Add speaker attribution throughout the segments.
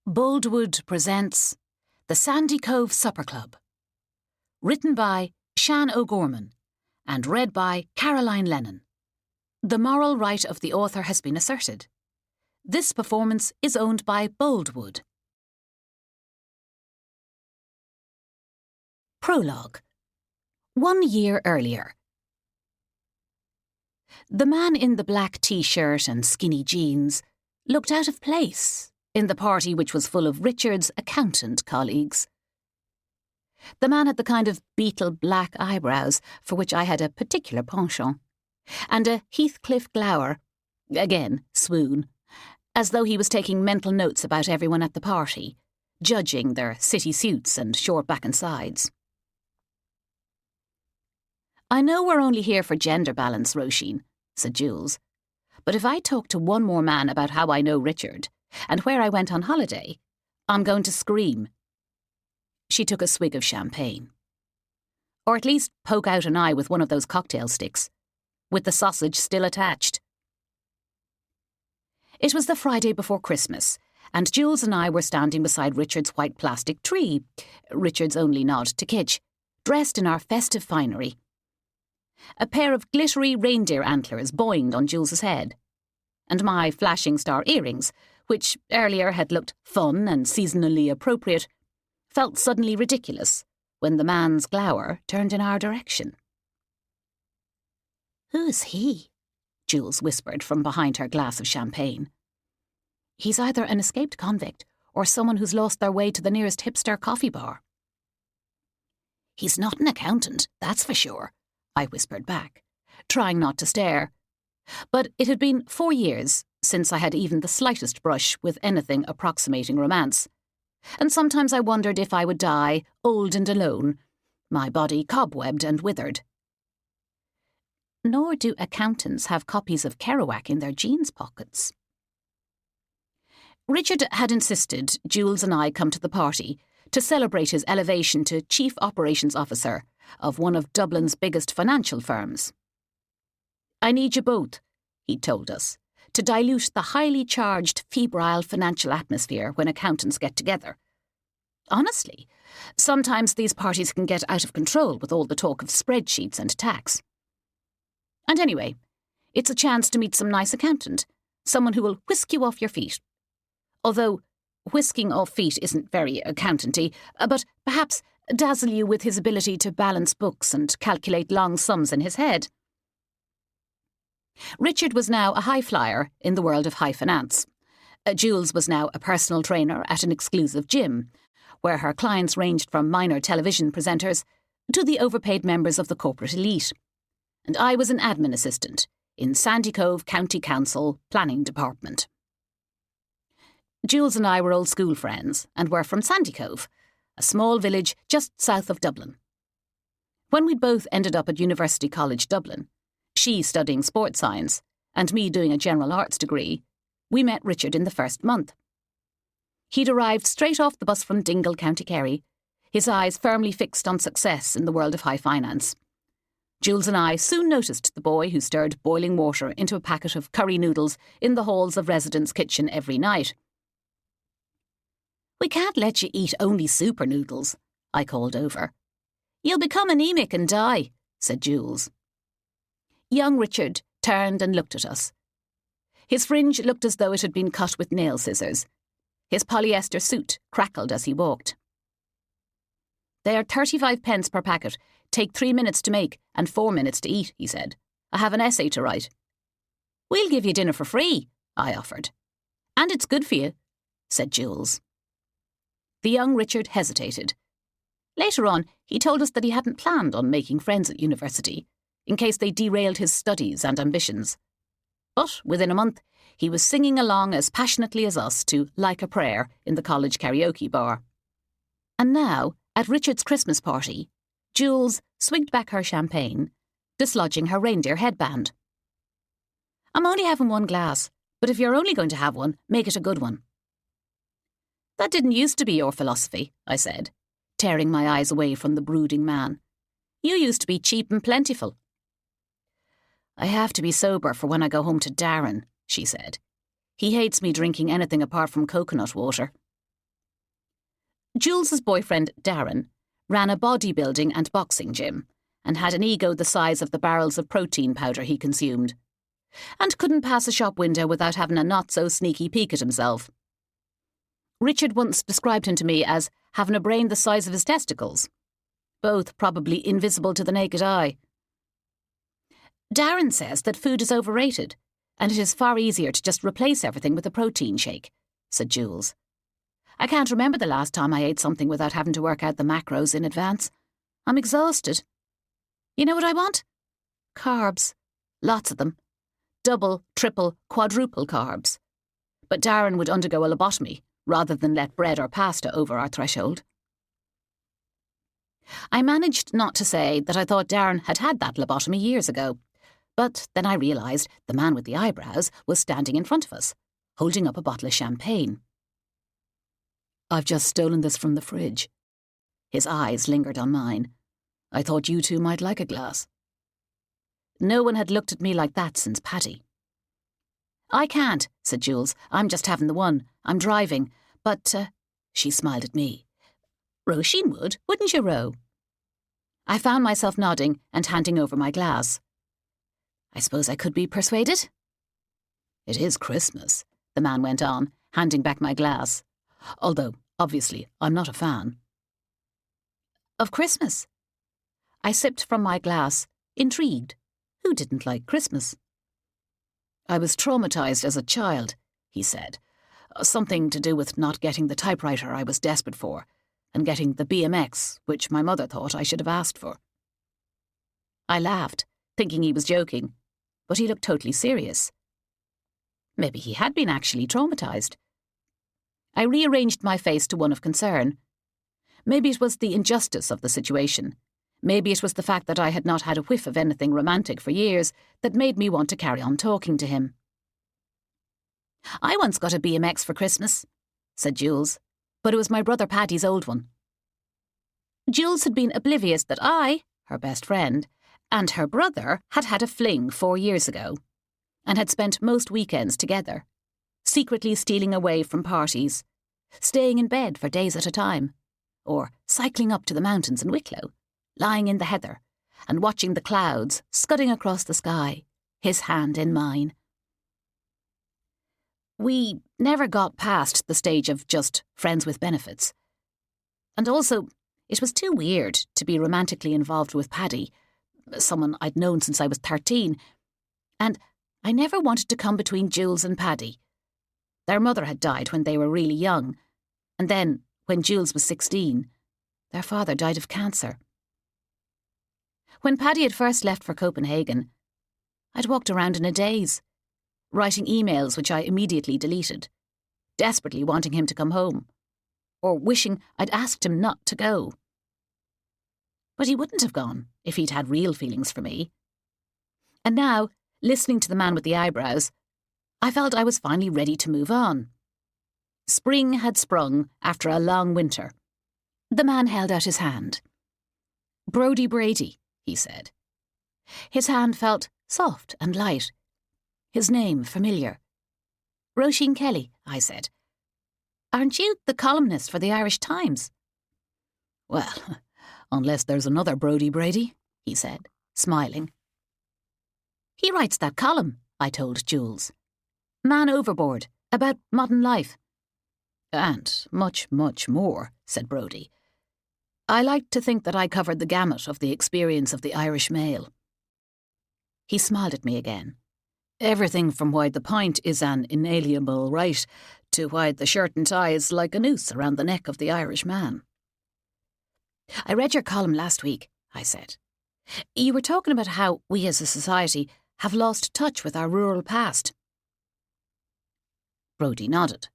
Speaker 1: Boldwood presents The Sandycove Supper Club. Written by Shan O'Gorman and read by Caroline Lennon. The moral right of the author has been asserted. This performance is owned by Boldwood. Prologue. 1 year earlier. The man in the black t-shirt and skinny jeans looked out of place in the party which was full of Richard's accountant colleagues. The man had the kind of beetle black eyebrows for which I had a particular penchant, and a Heathcliff glower, again swoon, as though he was taking mental notes about everyone at the party, judging their city suits and short back and sides. "I know we're only here for gender balance, Roisin," said Jools, "but if I talk to one more man about how I know Richard and where I went on holiday, I'm going to scream." She took a swig of champagne. "Or at least poke out an eye with one of those cocktail sticks, with the sausage still attached." It was the Friday before Christmas, and Jools and I were standing beside Richard's white plastic tree, Richard's only nod to kitsch, dressed in our festive finery. A pair of glittery reindeer antlers boinged on Jools's head, and my flashing star earrings, which earlier had looked fun and seasonally appropriate, felt suddenly ridiculous when the man's glower turned in our direction. "Who's he?" Jools whispered from behind her glass of champagne. "He's either an escaped convict or someone who's lost their way to the nearest hipster coffee bar." "He's not an accountant, that's for sure," I whispered back, trying not to stare. But it had been 4 years since I had even the slightest brush with anything approximating romance, and sometimes I wondered if I would die old and alone, my body cobwebbed and withered. Nor do accountants have copies of Kerouac in their jeans pockets. Richard had insisted Jools and I come to the party to celebrate his elevation to Chief Operations Officer of one of Dublin's biggest financial firms. "I need you both," he told us, "to dilute the highly charged, febrile financial atmosphere when accountants get together. Honestly, sometimes these parties can get out of control with all the talk of spreadsheets and tax. And anyway, it's a chance to meet some nice accountant, someone who will whisk you off your feet. Although whisking off feet isn't very accountanty, but perhaps dazzle you with his ability to balance books and calculate long sums in his head." Richard was now a high flyer in the world of high finance. Jools was now a personal trainer at an exclusive gym, where her clients ranged from minor television presenters to the overpaid members of the corporate elite. And I was an admin assistant in Sandycove County Council Planning Department. Jools and I were old school friends and were from Sandycove, a small village just south of Dublin. When we'd both ended up at University College Dublin, she studying sports science and me doing a general arts degree, we met Richard in the first month. He'd arrived straight off the bus from Dingle, County Kerry, his eyes firmly fixed on success in the world of high finance. Jools and I soon noticed the boy who stirred boiling water into a packet of curry noodles in the halls of residence kitchen every night. "We can't let you eat only super noodles," I called over. "You'll become anemic and die," said Jools. Young Richard turned and looked at us. His fringe looked as though it had been cut with nail scissors. His polyester suit crackled as he walked. "They are 35 pence per packet, take 3 minutes to make and 4 minutes to eat," he said. "I have an essay to write." "We'll give you dinner for free," I offered. "And it's good for you," said Jools. The young Richard hesitated. Later on, he told us that he hadn't planned on making friends at university, in case they derailed his studies and ambitions. But within a month, he was singing along as passionately as us to Like a Prayer in the college karaoke bar. And now, at Richard's Christmas party, Jools swigged back her champagne, dislodging her reindeer headband. "I'm only having 1 glass, but if you're only going to have one, make it a good one." "That didn't used to be your philosophy," I said, tearing my eyes away from the brooding man. "You used to be cheap and plentiful." "I have to be sober for when I go home to Darren," she said. "He hates me drinking anything apart from coconut water." Jools' boyfriend, Darren, ran a bodybuilding and boxing gym and had an ego the size of the barrels of protein powder he consumed, and couldn't pass a shop window without having a not-so-sneaky peek at himself. Richard once described him to me as having a brain the size of his testicles, both probably invisible to the naked eye. Darren says that food is overrated, and it is far easier to just replace everything with a protein shake, said Jools. I can't remember the last time I ate something without having to work out the macros in advance. I'm exhausted. You know what I want? Carbs. Lots of them. Double, triple, quadruple carbs. But Darren would undergo a lobotomy rather than let bread or pasta over our threshold. I managed not to say that I thought Darren had had that lobotomy years ago, but then I realised the man with the eyebrows was standing in front of us, holding up a bottle of champagne. I've just stolen this from the fridge. His eyes lingered on mine. I thought you two might like a glass. No one had looked at me like that since Paddy. I can't, said Jools. I'm just having the one. I'm driving. But, she smiled at me. Roisin would, wouldn't you, Ro? I found myself nodding and handing over my glass. I suppose I could be persuaded? It is Christmas, the man went on, handing back my glass. Although, obviously, I'm not a fan. Of Christmas? I sipped from my glass, intrigued. Who didn't like Christmas? I was traumatised as a child, he said. Something to do with not getting the typewriter I was desperate for, and getting the BMX, which my mother thought I should have asked for. I laughed, thinking he was joking, but he looked totally serious. Maybe he had been actually traumatised. I rearranged my face to one of concern. Maybe it was the injustice of the situation. Maybe it was the fact that I had not had a whiff of anything romantic for years that made me want to carry on talking to him. I once got a BMX for Christmas, said Jools, but it was my brother Paddy's old one. Jools had been oblivious that I, her best friend, and her brother had had a fling 4 years ago, and had spent most weekends together, secretly stealing away from parties, staying in bed for days at a time, or cycling up to the mountains in Wicklow, lying in the heather, and watching the clouds scudding across the sky, his hand in mine. We never got past the stage of just friends with benefits. And also, it was too weird to be romantically involved with Paddy, someone I'd known since I was 13, and I never wanted to come between Jools and Paddy. Their mother had died when they were really young, and then, when Jools was 16, their father died of cancer. When Paddy had first left for Copenhagen, I'd walked around in a daze, writing emails which I immediately deleted, desperately wanting him to come home, or wishing I'd asked him not to go. But he wouldn't have gone if he'd had real feelings for me. And now, listening to the man with the eyebrows, I felt I was finally ready to move on. Spring had sprung after a long winter. The man held out his hand. Brody Brady, he said. His hand felt soft and light. His name familiar. Roisin Kelly, I said. Aren't you the columnist for the Irish Times? Well, unless there's another Brody Brady, he said, smiling. He writes that column, I told Jools. Man Overboard, about modern life. And much, much more, said Brody. I like to think that I covered the gamut of the experience of the Irish male. He smiled at me again. Everything from why the pint is an inalienable right to why the shirt and tie is like a noose around the neck of the Irish man. I read your column last week, I said. You were talking about how we as a society have lost touch with our rural past. Brody nodded.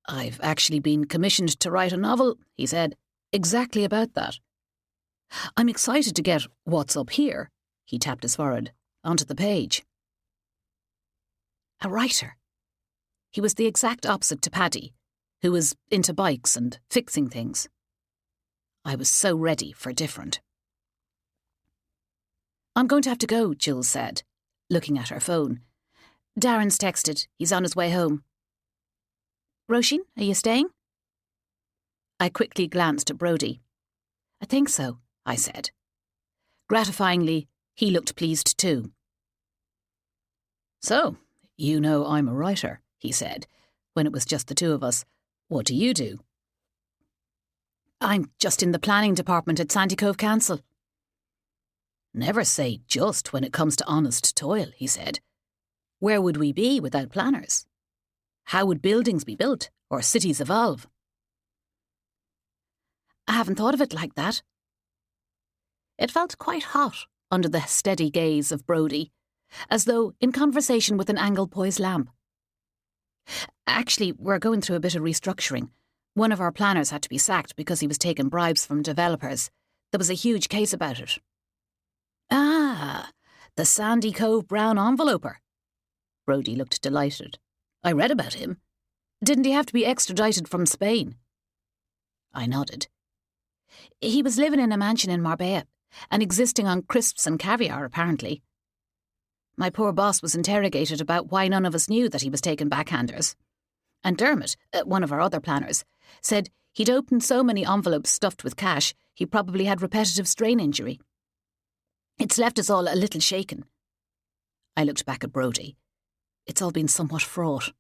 Speaker 1: I've actually been commissioned to write a novel, he said, exactly about that. I'm excited to get what's up here, he tapped his forehead, onto the page. A writer. He was the exact opposite to Paddy, who was into bikes and fixing things. I was so ready for different. I'm going to have to go, Jools said, looking at her phone. Darren's texted. He's on his way home. Roisin, are you staying? I quickly glanced at Brody. "I think so," I said. Gratifyingly, he looked pleased too. "So, you know I'm a writer," he said, when it was just the two of us. "What do you do?" "I'm just in the planning department at Sandycove Council." "Never say just when it comes to honest toil," he said. "Where would we be without planners? How would buildings be built or cities evolve?" "I haven't thought of it like that." It felt quite hot under the steady gaze of Brody, as though in conversation with an angle-poised lamp. "Actually, we're going through a bit of restructuring. One of our planners had to be sacked because he was taking bribes from developers. There was a huge case about it." "Ah, the Sandycove brown enveloper." Brody looked delighted. "I read about him. Didn't he have to be extradited from Spain?" I nodded. "He was living in a mansion in Marbella and existing on crisps and caviar, apparently. My poor boss was interrogated about why none of us knew that he was taking backhanders. And Dermot, one of our other planners, said he'd opened so many envelopes stuffed with cash he probably had repetitive strain injury. It's left us all a little shaken." I looked back at Brody. "It's all been somewhat fraught."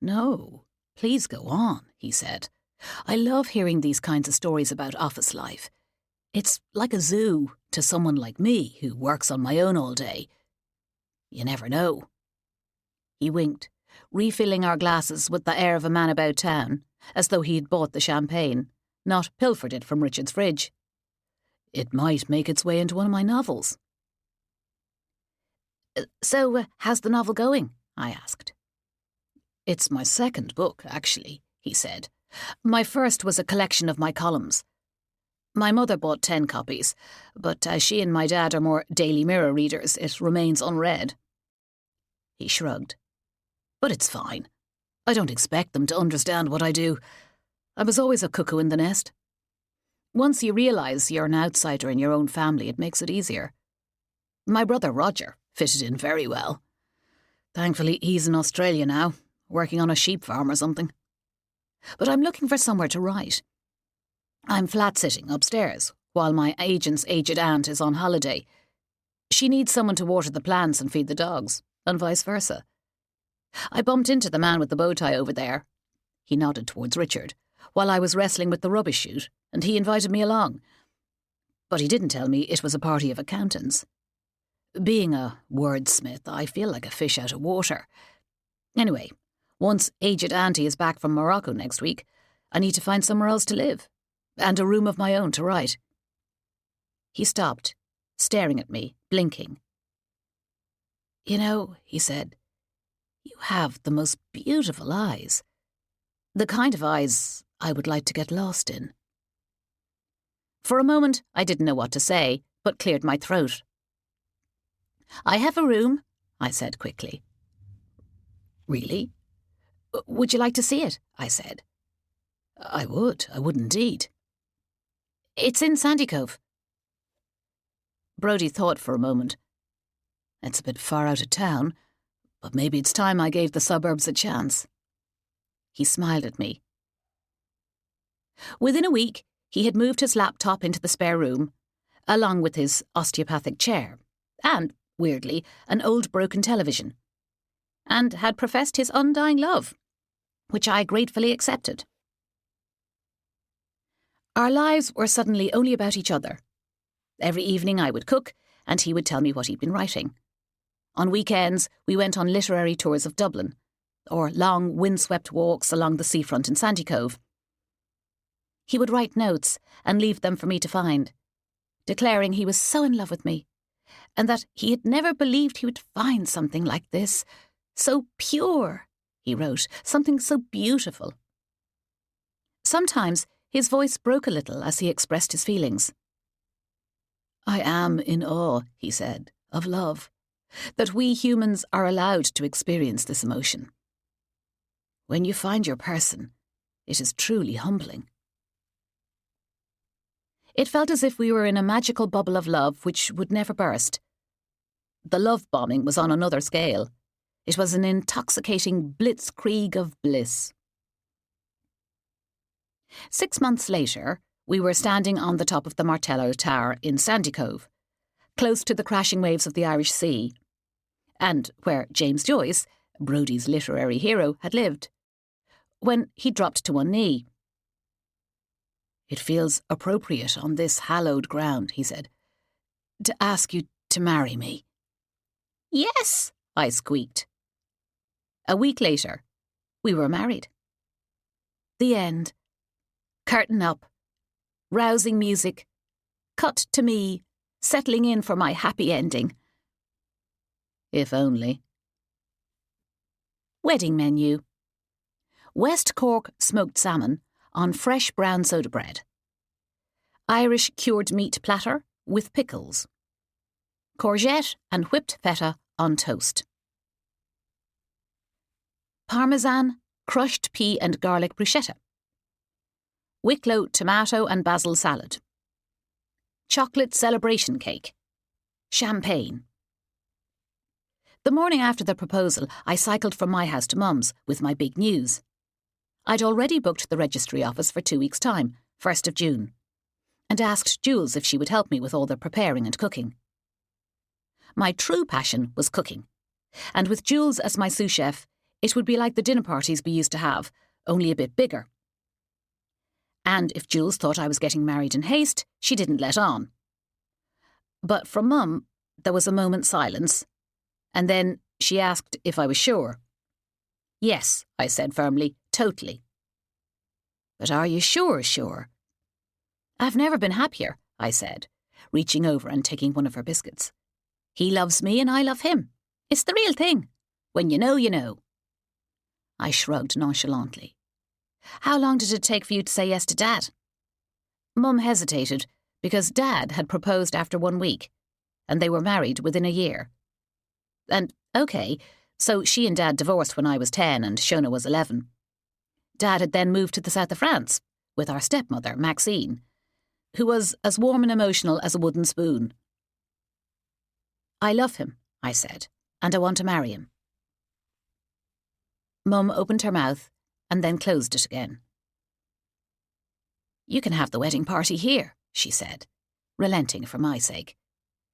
Speaker 1: "No, please go on," he said. "I love hearing these kinds of stories about office life. It's like a zoo to someone like me who works on my own all day. You never know." He winked, refilling our glasses with the air of a man about town, as though he had bought the champagne, not pilfered it from Richard's fridge. "It might make its way into one of my novels." So, how's the novel going?" I asked. "It's my second book, actually," he said. "My first was a collection of my columns. My mother bought 10 copies, but as she and my dad are more Daily Mirror readers, it remains unread." He shrugged. "But it's fine. I don't expect them to understand what I do. I was always a cuckoo in the nest. Once you realise you're an outsider in your own family, it makes it easier. My brother Roger fitted in very well. Thankfully, he's in Australia now, working on a sheep farm or something. But I'm looking for somewhere to write. I'm flat-sitting upstairs while my agent's aged aunt is on holiday. She needs someone to water the plants and feed the dogs, and vice versa. I bumped into the man with the bow tie over there." He nodded towards Richard, "while I was wrestling with the rubbish chute, and he invited me along. But he didn't tell me it was a party of accountants. Being a wordsmith, I feel like a fish out of water. Anyway, once aged auntie is back from Morocco next week, I need to find somewhere else to live, and a room of my own to write." He stopped, staring at me, blinking. "You know," he said, "you have the most beautiful eyes. The kind of eyes I would like to get lost in." For a moment, I didn't know what to say, but cleared my throat. "I have a room," I said quickly. "Really? Would you like to see it?" I said. I would indeed." "It's in Sandycove." Brody thought for a moment. "It's a bit far out of town, but maybe it's time I gave the suburbs a chance." He smiled at me. Within a week, he had moved his laptop into the spare room, along with his osteopathic chair, and, weirdly, an old broken television, and had professed his undying love, which I gratefully accepted. Our lives were suddenly only about each other. Every evening I would cook, and he would tell me what he'd been writing. On weekends, we went on literary tours of Dublin, or long windswept walks along the seafront in Sandycove. He would write notes and leave them for me to find, declaring he was so in love with me, and that he had never believed he would find something like this. So pure, he wrote, something so beautiful. Sometimes his voice broke a little as he expressed his feelings. "I am in awe," he said, "of love, that we humans are allowed to experience this emotion. When you find your person, it is truly humbling." It felt as if we were in a magical bubble of love which would never burst. The love bombing was on another scale. It was an intoxicating blitzkrieg of bliss. 6 months later, we were standing on the top of the Martello Tower in Sandycove, close to the crashing waves of the Irish Sea, and where James Joyce, Brody's literary hero, had lived, when he dropped to one knee. "It feels appropriate on this hallowed ground," he said, "to ask you to marry me." "Yes," I squeaked. A week later, we were married. The end. Curtain up. Rousing music. Cut to me, settling in for my happy ending. If only. Wedding menu. West Cork smoked salmon on fresh brown soda bread. Irish cured meat platter with pickles. Courgette and whipped feta on toast. Parmesan, crushed pea and garlic bruschetta. Wicklow tomato and basil salad. Chocolate celebration cake. Champagne. The morning after the proposal, I cycled from my house to Mum's with my big news. I'd already booked the registry office for 2 weeks' time, 1st of June, and asked Jools if she would help me with all the preparing and cooking. My true passion was cooking, and with Jools as my sous chef, it would be like the dinner parties we used to have, only a bit bigger. And if Jools thought I was getting married in haste, she didn't let on. But from Mum, there was a moment's silence, and then she asked if I was sure. "Yes," I said firmly, "totally." "But are you sure? "I've never been happier," I said, reaching over and taking one of her biscuits. "He loves me and I love him. It's the real thing. When you know, you know." I shrugged nonchalantly. "How long did it take for you to say yes to Dad?" Mum hesitated because Dad had proposed after 1 week, and they were married within a year. And, OK, so she and Dad divorced when I was 10 and Shona was 11. Dad had then moved to the south of France with our stepmother, Maxine, who was as warm and emotional as a wooden spoon. "I love him," I said, "and I want to marry him." Mum opened her mouth and then closed it again. "You can have the wedding party here," she said, relenting for my sake.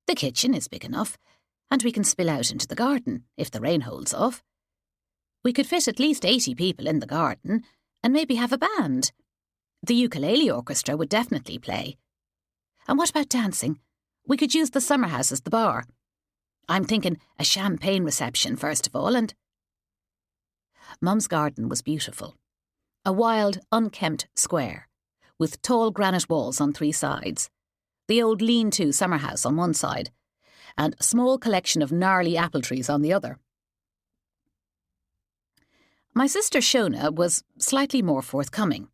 Speaker 1: "The kitchen is big enough, and we can spill out into the garden if the rain holds off. We could fit at least 80 people in the garden and maybe have a band. The ukulele orchestra would definitely play. And what about dancing? We could use the summer house as the bar. I'm thinking a champagne reception first of all, and..." Mum's garden was beautiful. A wild, unkempt square, with tall granite walls on 3 sides, the old lean-to summer house on one side, and a small collection of gnarly apple trees on the other. My sister Shona was slightly more forthcoming.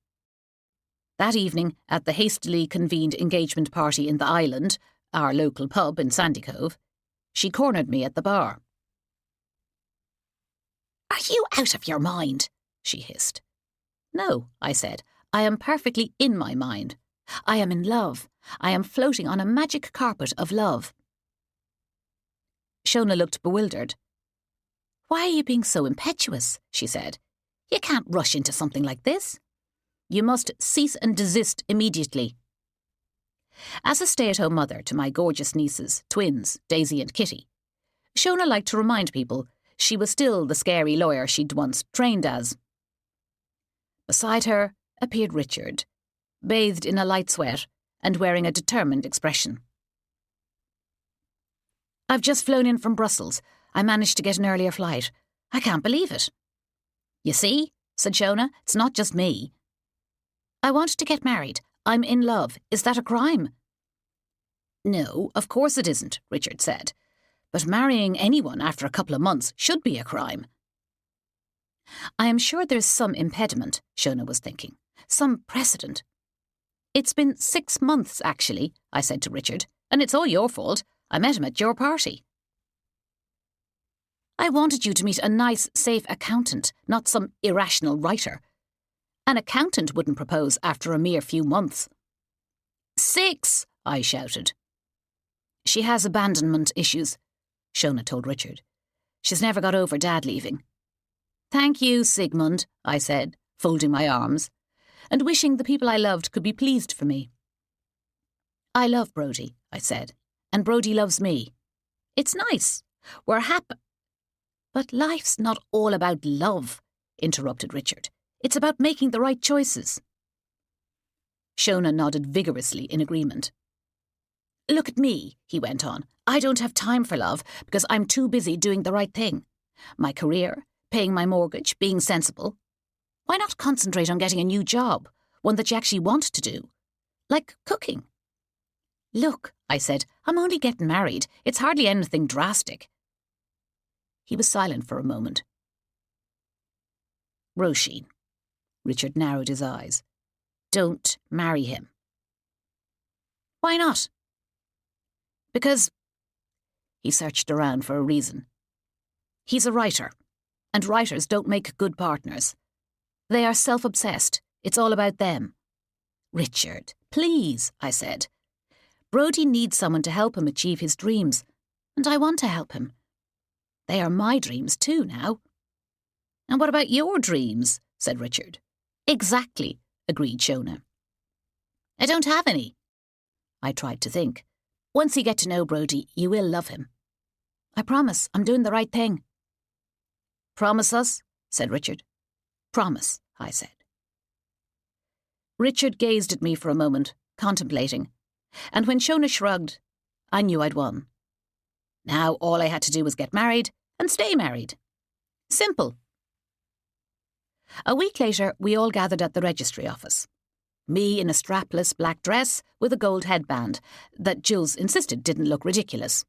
Speaker 1: That evening, at the hastily convened engagement party in the Island, our local pub in Sandycove, she cornered me at the bar. "Are you out of your mind?" she hissed. "No," I said. "I am perfectly in my mind. I am in love. I am floating on a magic carpet of love." Shona looked bewildered. "Why are you being so impetuous?" she said. "You can't rush into something like this. You must cease and desist immediately." As a stay-at-home mother to my gorgeous nieces, twins, Daisy and Kitty, Shona liked to remind people she was still the scary lawyer she'd once trained as. Beside her appeared Richard, bathed in a light sweat and wearing a determined expression. "I've just flown in from Brussels. I managed to get an earlier flight. I can't believe it." "You see," said Shona, "it's not just me." "I want to get married. I'm in love. Is that a crime?" "No, of course it isn't," Richard said. "But marrying anyone after a couple of months should be a crime." "I am sure there's some impediment," Shona was thinking. "Some precedent." "It's been 6 months, actually," I said to Richard, "and it's all your fault. I met him at your party." "I wanted you to meet a nice, safe accountant, not some irrational writer. An accountant wouldn't propose after a mere few months." 6, I shouted. "She has abandonment issues," Shona told Richard. "She's never got over Dad leaving." "Thank you, Sigmund," I said, folding my arms. and wishing the people I loved could be pleased for me. I love Brody, I said, and Brody loves me. It's nice. We're happy. But life's not all about love, interrupted Richard. It's about making the right choices. Shona nodded vigorously in agreement. Look at me, he went on. I don't have time for love because I'm too busy doing the right thing. My career, paying my mortgage, being sensible. Why not concentrate on getting a new job, one that you actually want to do? Like cooking. Look, I said, I'm only getting married. It's hardly anything drastic. He was silent for a moment. Roisin. Richard narrowed his eyes. Don't marry him. Why not? Because... He searched around for a reason. He's a writer, and writers don't make good partners. They are self-obsessed. It's all about them. Richard, please, I said. Brody needs someone to help him achieve his dreams, and I want to help him. They are my dreams too now. And what about your dreams? Said Richard. Exactly, agreed Shona. I don't have any. I tried to think. Once you get to know Brody, you will love him. I promise, I'm doing the right thing. Promise us, said Richard. Promise, I said. Richard gazed at me for a moment, contemplating, and when Shona shrugged, I knew I'd won. Now all I had to do was get married and stay married. Simple. A week later, we all gathered at the registry office. Me in a strapless black dress with a gold headband that Jools insisted didn't look ridiculous.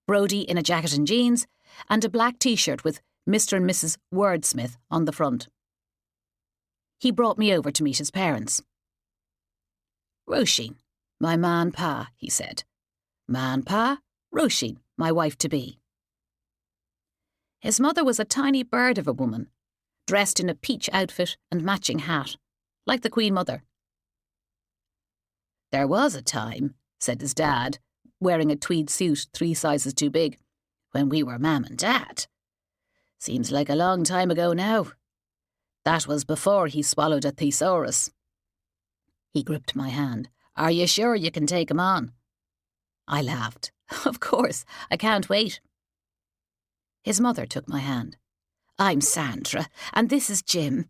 Speaker 1: Brody in a jacket and jeans and a black T-shirt with Mr. and Mrs. Wordsmith on the front. He brought me over to meet his parents. Roisin, my man pa, he said. Man pa, Roisin, my wife-to-be. His mother was a tiny bird of a woman, dressed in a peach outfit and matching hat, like the Queen Mother. There was a time, said his dad, wearing a tweed suit 3 sizes too big, when we were Mam and Dad. Seems like a long time ago now. That was before he swallowed a thesaurus. He gripped my hand. Are you sure you can take him on? I laughed. Of course, I can't wait. His mother took my hand. I'm Sandra, and this is Jim.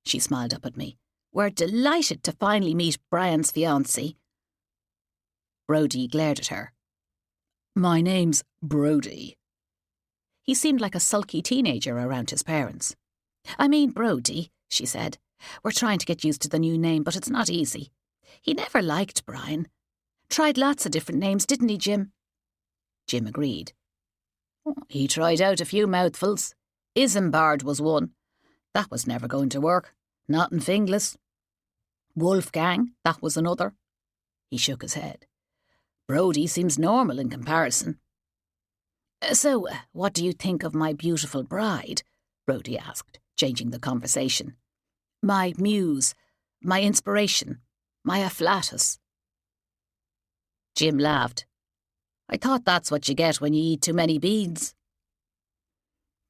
Speaker 1: She smiled up at me. We're delighted to finally meet Brian's fiancée. Brody glared at her. My name's Brody. He seemed like a sulky teenager around his parents. I mean Brody, she said. We're trying to get used to the new name, but it's not easy. He never liked Brian. Tried lots of different names, didn't he, Jim? Jim agreed. He tried out a few mouthfuls. Isambard was one. That was never going to work. Not in Finglas. Wolfgang, that was another. He shook his head. Brody seems normal in comparison. So, what do you think of my beautiful bride? Brody asked, changing the conversation. My muse, my inspiration, my afflatus. Jim laughed. I thought that's what you get when you eat too many beans.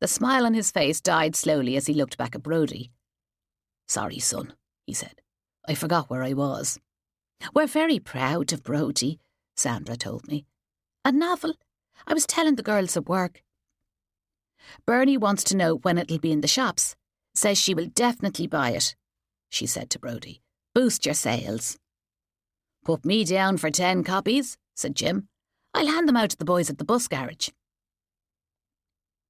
Speaker 1: The smile on his face died slowly as he looked back at Brody. Sorry, son, he said. I forgot where I was. We're very proud of Brody, Sandra told me. A novel? I was telling the girls at work. Bernie wants to know when it'll be in the shops. Says she will definitely buy it, she said to Brody. Boost your sales. Put me down for 10 copies, said Jim. I'll hand them out to the boys at the bus garage.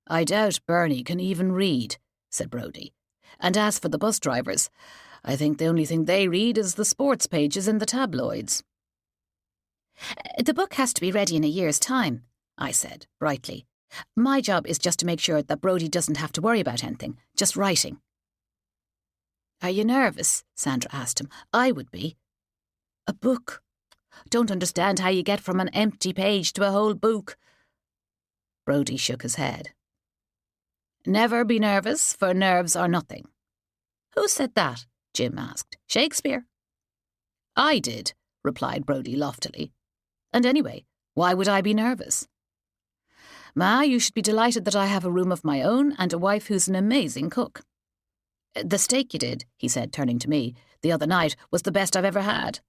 Speaker 1: I doubt Bernie can even read, said Brody. And as for the bus drivers, I think the only thing they read is the sports pages in the tabloids. The book has to be ready in a year's time, I said, brightly. My job is just to make sure that Brody doesn't have to worry about anything, just writing. Are you nervous? Sandra asked him. I would be. A book. Don't understand how you get from an empty page to a whole book. Brody shook his head. Never be nervous, for nerves are nothing. Who said that? Jim asked. Shakespeare. I did, replied Brody loftily. And anyway, why would I be nervous? Ma, you should be delighted that I have a room of my own and a wife who's an amazing cook. The steak you did, he said, turning to me, the other night was the best I've ever had.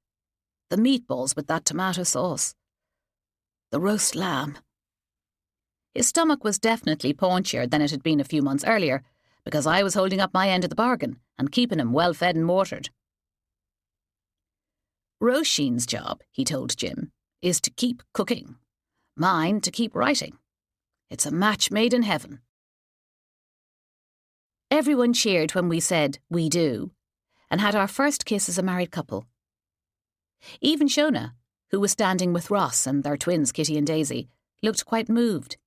Speaker 1: The meatballs with that tomato sauce. The roast lamb. His stomach was definitely paunchier than it had been a few months earlier, because I was holding up my end of the bargain and keeping him well fed and watered. Roisin's job, he told Jim, is to keep cooking. Mine to keep writing. It's a match made in heaven. Everyone cheered when we said, "we do," and had our first kiss as a married couple. Even Shona, who was standing with Ross and their twins Kitty and Daisy, looked quite moved.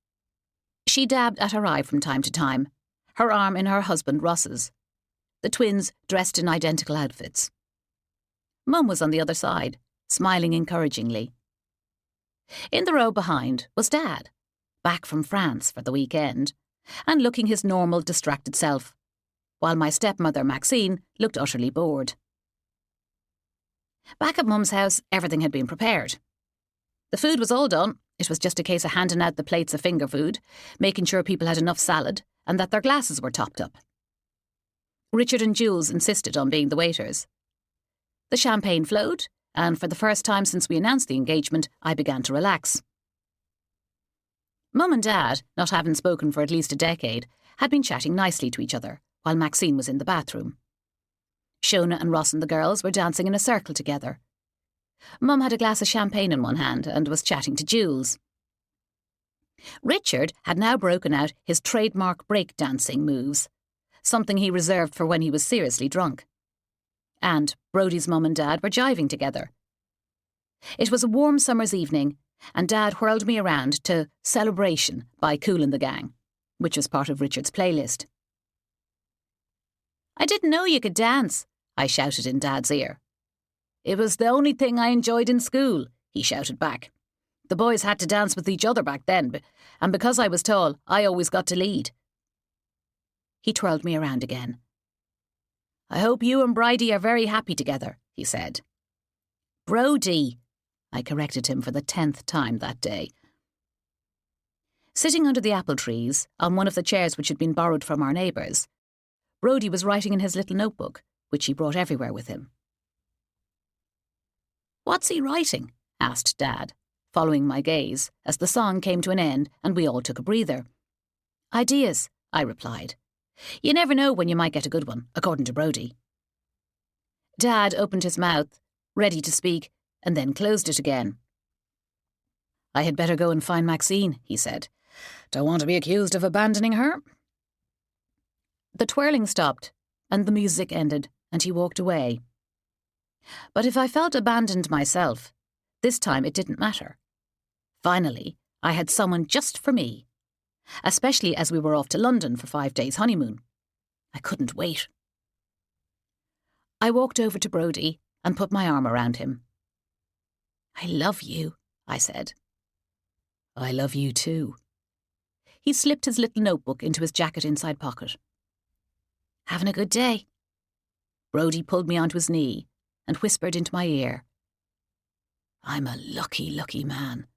Speaker 1: She dabbed at her eye from time to time, her arm in her husband Ross's. The twins dressed in identical outfits. Mum was on the other side, smiling encouragingly. In the row behind was Dad, back from France for the weekend, and looking his normal distracted self, while my stepmother Maxine looked utterly bored. Back at Mum's house, everything had been prepared. The food was all done. It was just a case of handing out the plates of finger food, making sure people had enough salad, and that their glasses were topped up. Richard and Jools insisted on being the waiters. The champagne flowed, and for the first time since we announced the engagement, I began to relax. Mum and Dad, not having spoken for at least a decade, had been chatting nicely to each other, while Maxine was in the bathroom. Shona and Ross and the girls were dancing in a circle together. Mum had a glass of champagne in one hand and was chatting to Jools. Richard had now broken out his trademark break-dancing moves, something he reserved for when he was seriously drunk. And Brody's mum and Dad were jiving together. It was a warm summer's evening, and Dad whirled me around to Celebration by Kool and the Gang, which was part of Richard's playlist. "I didn't know you could dance," I shouted in Dad's ear. "It was the only thing I enjoyed in school," he shouted back. "The boys had to dance with each other back then, and because I was tall, I always got to lead." He twirled me around again. "I hope you and Brady are very happy together," he said. "Brody," I corrected him for the 10th time that day. Sitting under the apple trees, on one of the chairs which had been borrowed from our neighbours, Brody was writing in his little notebook, which he brought everywhere with him. "What's he writing?" asked Dad, following my gaze, as the song came to an end and we all took a breather. "Ideas," I replied. "You never know when you might get a good one, according to Brody." Dad opened his mouth, ready to speak, and then closed it again. "I had better go and find Maxine," he said. "Don't want to be accused of abandoning her." The twirling stopped, and the music ended, and he walked away. But if I felt abandoned myself, this time it didn't matter. Finally, I had someone just for me, especially as we were off to London for 5 days' honeymoon. I couldn't wait. I walked over to Brody and put my arm around him. "I love you," I said. "I love you too." He slipped his little notebook into his jacket inside pocket. "Having a good day?" Brody pulled me onto his knee and whispered into my ear. "I'm a lucky, lucky man.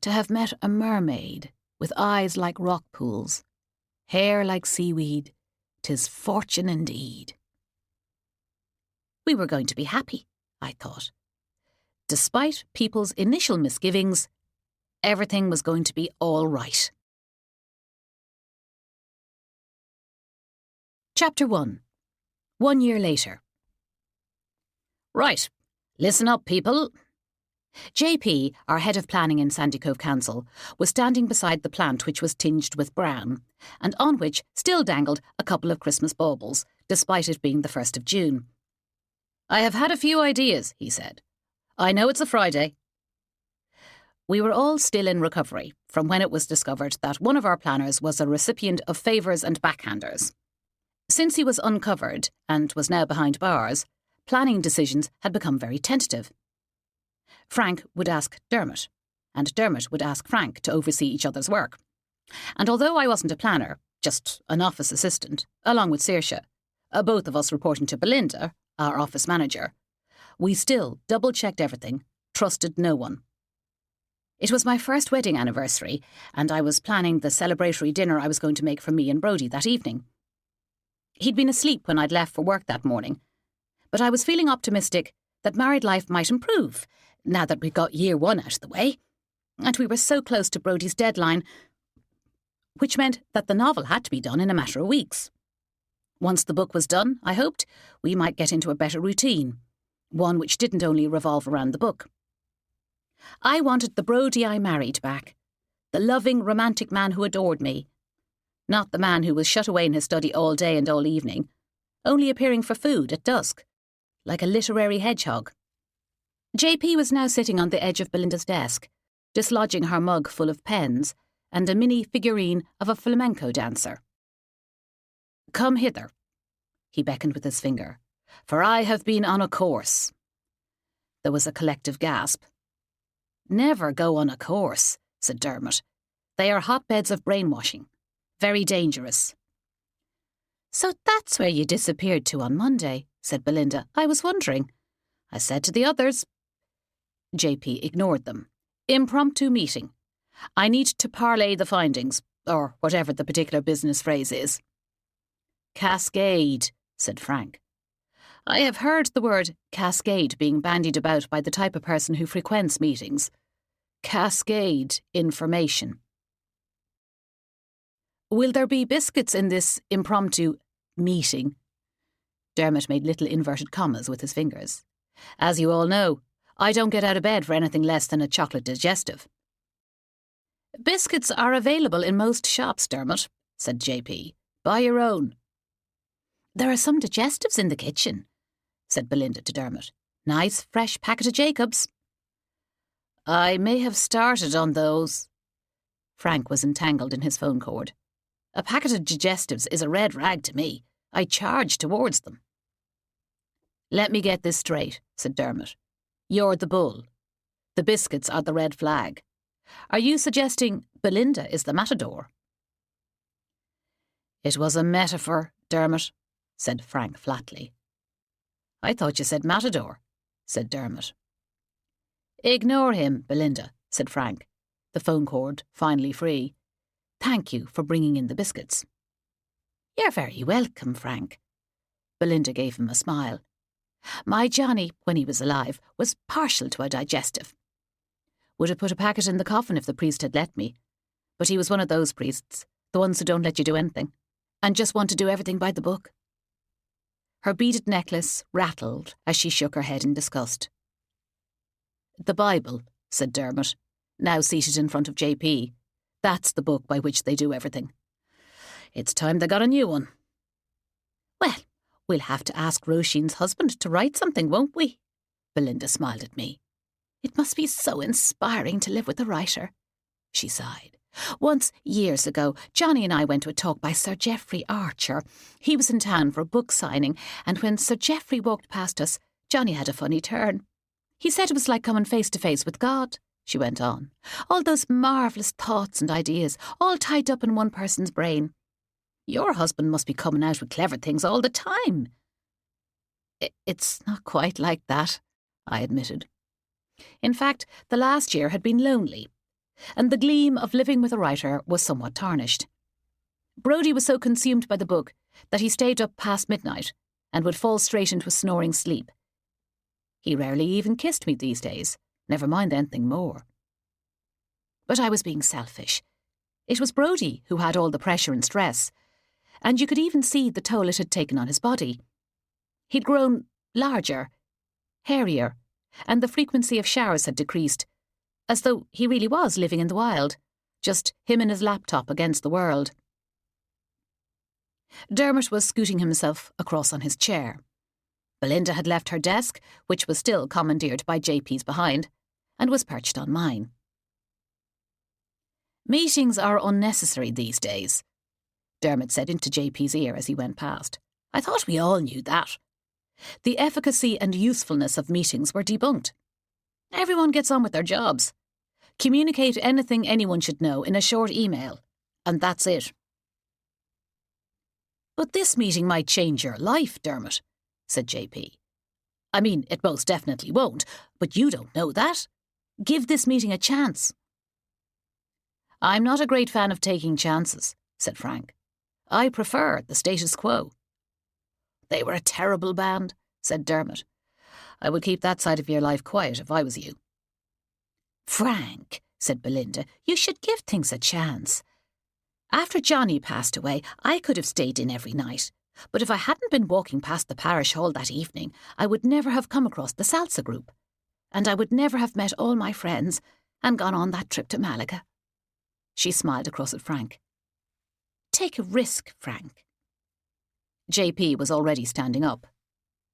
Speaker 1: To have met a mermaid with eyes like rock pools, hair like seaweed, 'tis fortune indeed." We were going to be happy, I thought. Despite people's initial misgivings, everything was going to be all right. Chapter 1. 1 year later. "Right, listen up, people." JP, our head of planning in Sandycove Council, was standing beside the plant which was tinged with brown, and on which still dangled a couple of Christmas baubles, despite it being the 1st of June. "I have had a few ideas," he said. "I know it's a Friday." We were all still in recovery from when it was discovered that one of our planners was a recipient of favours and backhanders. Since he was uncovered and was now behind bars, planning decisions had become very tentative. Frank would ask Dermot, and Dermot would ask Frank to oversee each other's work. And although I wasn't a planner, just an office assistant, along with Saoirse, both of us reporting to Belinda, our office manager, we still double-checked everything, trusted no one. It was my first wedding anniversary, and I was planning the celebratory dinner I was going to make for me and Brody that evening. He'd been asleep when I'd left for work that morning, but I was feeling optimistic that married life might improve now that we'd got year 1 out of the way, and we were so close to Brody's deadline, which meant that the novel had to be done in a matter of weeks. Once the book was done, I hoped we might get into a better routine, one which didn't only revolve around the book. I wanted the Brody I married back, the loving, romantic man who adored me, not the man who was shut away in his study all day and all evening, only appearing for food at dusk, like a literary hedgehog. JP was now sitting on the edge of Belinda's desk, dislodging her mug full of pens and a mini figurine of a flamenco dancer. "Come hither," he beckoned with his finger, "for I have been on a course." There was a collective gasp. "Never go on a course," said Dermot. "They are hotbeds of brainwashing. Very dangerous." "So that's where you disappeared to on Monday," said Belinda. "I was wondering. I said to the others." JP ignored them. "Impromptu meeting. I need to parlay the findings, or whatever the particular business phrase is." "Cascade," said Frank. "I have heard the word cascade being bandied about by the type of person who frequents meetings. Cascade information." "Will there be biscuits in this impromptu meeting?" Dermot made little inverted commas with his fingers. "As you all know, I don't get out of bed for anything less than a chocolate digestive." "Biscuits are available in most shops, Dermot," said JP. "Buy your own." "There are some digestives in the kitchen," said Belinda to Dermot. "Nice, fresh packet of Jacobs." "I may have started on those." Frank was entangled in his phone cord. "A packet of digestives is a red rag to me. I charge towards them." "Let me get this straight," said Dermot. "You're the bull. The biscuits are the red flag. Are you suggesting Belinda is the matador?" "It was a metaphor, Dermot," said Frank flatly. "I thought you said matador," said Dermot. "Ignore him, Belinda," said Frank, the phone cord finally free. "Thank you for bringing in the biscuits." "You're very welcome, Frank." Belinda gave him a smile. "My Johnny, when he was alive, was partial to a digestive. Would have put a packet in the coffin if the priest had let me. But he was one of those priests, the ones who don't let you do anything, and just want to do everything by the book." Her beaded necklace rattled as she shook her head in disgust. "The Bible," said Dermot, now seated in front of JP. "That's the book by which they do everything. It's time they got a new one." "Well, we'll have to ask Roisin's husband to write something, won't we?" Belinda smiled at me. "It must be so inspiring to live with a writer," she sighed. "Once, years ago, Johnny and I went to a talk by Sir Geoffrey Archer. He was in town for a book signing, and when Sir Geoffrey walked past us, Johnny had a funny turn. He said it was like coming face to face with God," she went on. "All those marvellous thoughts and ideas, all tied up in one person's brain. Your husband must be coming out with clever things all the time." "It's not quite like that," I admitted. In fact, the last year had been lonely, and the gleam of living with a writer was somewhat tarnished. Brody was so consumed by the book that he stayed up past midnight and would fall straight into a snoring sleep. He rarely even kissed me these days, never mind anything more. But I was being selfish. It was Brody who had all the pressure and stress, and you could even see the toll it had taken on his body. He'd grown larger, hairier, and the frequency of showers had decreased, as though he really was living in the wild, just him and his laptop against the world. Dermot was scooting himself across on his chair. Belinda had left her desk, which was still commandeered by JP's behind, and was perched on mine. "Meetings are unnecessary these days," Dermot said into JP's ear as he went past. "I thought we all knew that. The efficacy and usefulness of meetings were debunked. Everyone gets on with their jobs. Communicate anything anyone should know in a short email, and that's it." "But this meeting might change your life, Dermot," said JP. "I mean, it most definitely won't, but you don't know that. Give this meeting a chance." "I'm not a great fan of taking chances," said Frank. "I prefer the status quo." They were a terrible band, said Dermot. I would keep that side of your life quiet if I was you. Frank, said Belinda, you should give things a chance. After Johnny passed away, I could have stayed in every night. But if I hadn't been walking past the parish hall that evening, I would never have come across the salsa group. And I would never have met all my friends and gone on that trip to Malaga. She smiled across at Frank. Take a risk, Frank. JP was already standing up.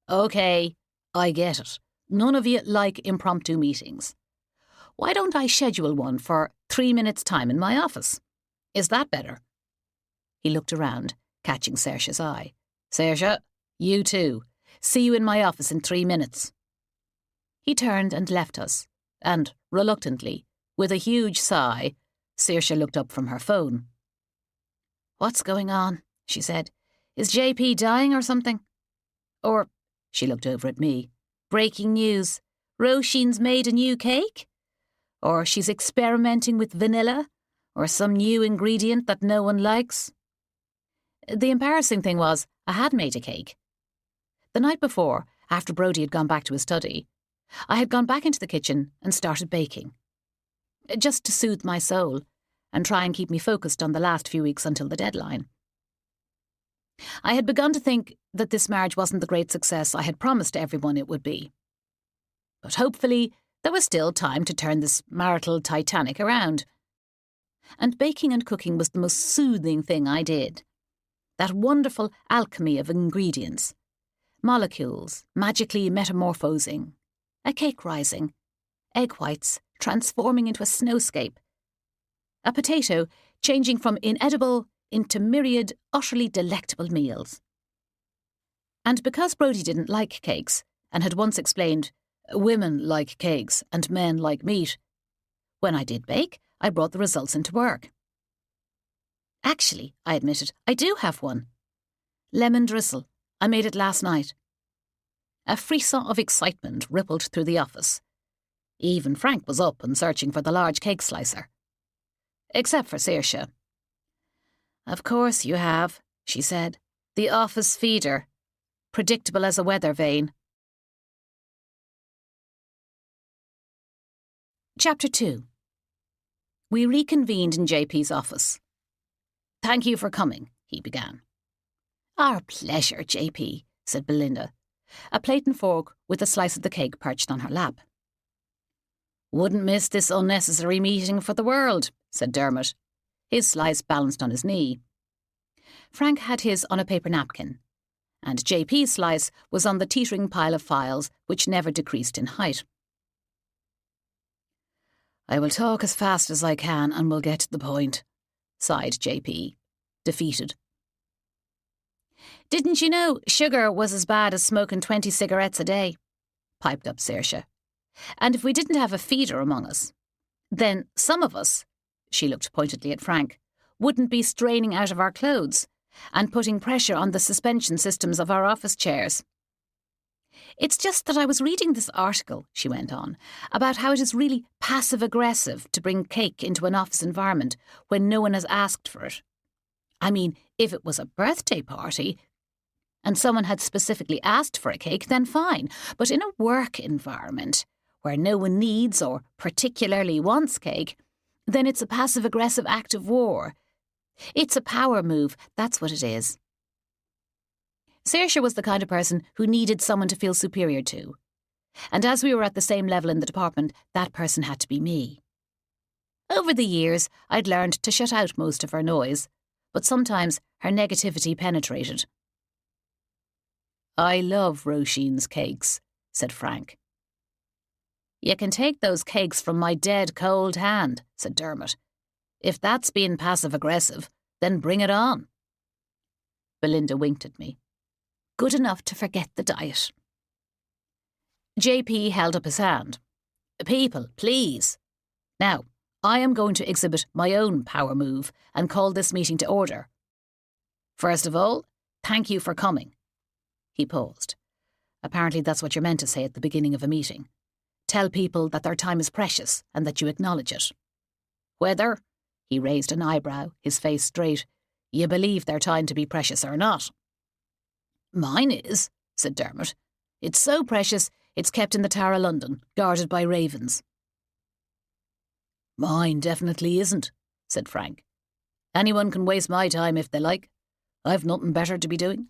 Speaker 1: OK, I get it. None of you like impromptu meetings. Why don't I schedule one for 3 minutes' time in my office? Is that better? He looked around, catching Saoirse's eye. Saoirse, you too. See you in my office in 3 minutes. He turned and left us, and, reluctantly, with a huge sigh, Saoirse looked up from her phone. What's going on? She said. Is JP dying or something? Or, she looked over at me, breaking news. Roisin's made a new cake? Or she's experimenting with vanilla? Or some new ingredient that no one likes? The embarrassing thing was, I had made a cake. The night before, after Brody had gone back to his study, I had gone back into the kitchen and started baking. Just to soothe my soul and try and keep me focused on the last few weeks until the deadline. I had begun to think that this marriage wasn't the great success I had promised everyone it would be. But hopefully, there was still time to turn this marital Titanic around. And baking and cooking was the most soothing thing I did. That wonderful alchemy of ingredients. Molecules magically metamorphosing. A cake rising. Egg whites transforming into a snowscape. A potato changing from inedible into myriad utterly delectable meals. And because Brody didn't like cakes, and had once explained, women like cakes and men like meat, when I did bake, I brought the results into work. Actually, I admitted, I do have one. Lemon drizzle. I made it last night. A frisson of excitement rippled through the office. Even Frank was up and searching for the large cake slicer. Except for Saoirse. Of course you have, she said. The office feeder. Predictable as a weather vane. Chapter 2. We reconvened in JP's office. Thank you for coming, he began. Our pleasure, JP, said Belinda, a plate and fork with a slice of the cake perched on her lap. Wouldn't miss this unnecessary meeting for the world, said Dermot, his slice balanced on his knee. Frank had his on a paper napkin, and JP's slice was on the teetering pile of files which never decreased in height. I will talk as fast as I can and we'll get to the point, sighed JP, defeated. Didn't you know sugar was as bad as smoking 20 cigarettes a day? Piped up Saoirse. And if we didn't have a feeder among us, then some of us, she looked pointedly at Frank, wouldn't be straining out of our clothes and putting pressure on the suspension systems of our office chairs. It's just that I was reading this article, she went on, about how it is really passive-aggressive to bring cake into an office environment when no one has asked for it. I mean, if it was a birthday party and someone had specifically asked for a cake, then fine. But in a work environment where no one needs or particularly wants cake, then it's a passive-aggressive act of war. It's a power move, that's what it is. Saoirse was the kind of person who needed someone to feel superior to. And as we were at the same level in the department, that person had to be me. Over the years, I'd learned to shut out most of her noise, but sometimes her negativity penetrated. I love Roisin's cakes, said Frank. You can take those cakes from my dead cold hand, said Dermot. If that's being passive-aggressive, then bring it on. Belinda winked at me. Good enough to forget the diet. JP held up his hand. People, please. Now, I am going to exhibit my own power move and call this meeting to order. First of all, thank you for coming. He paused. Apparently that's what you're meant to say at the beginning of a meeting. Tell people that their time is precious and that you acknowledge it. Whether, he raised an eyebrow, his face straight, you believe their time to be precious or not. Mine is, said Dermot. It's so precious, it's kept in the Tower of London, guarded by ravens. Mine definitely isn't, said Frank. Anyone can waste my time if they like. I've nothing better to be doing.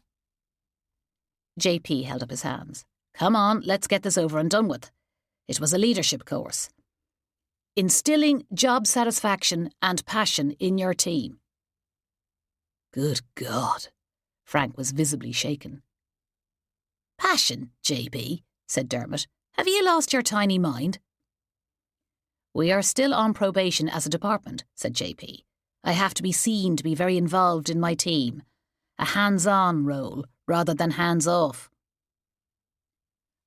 Speaker 1: JP held up his hands. Come on, let's get this over and done with. It was a leadership course. Instilling job satisfaction and passion in your team. Good God. Frank was visibly shaken. Passion, JP, said Dermot. Have you lost your tiny mind? We are still on probation as a department, said JP. I have to be seen to be very involved in my team. A hands-on role rather than hands-off.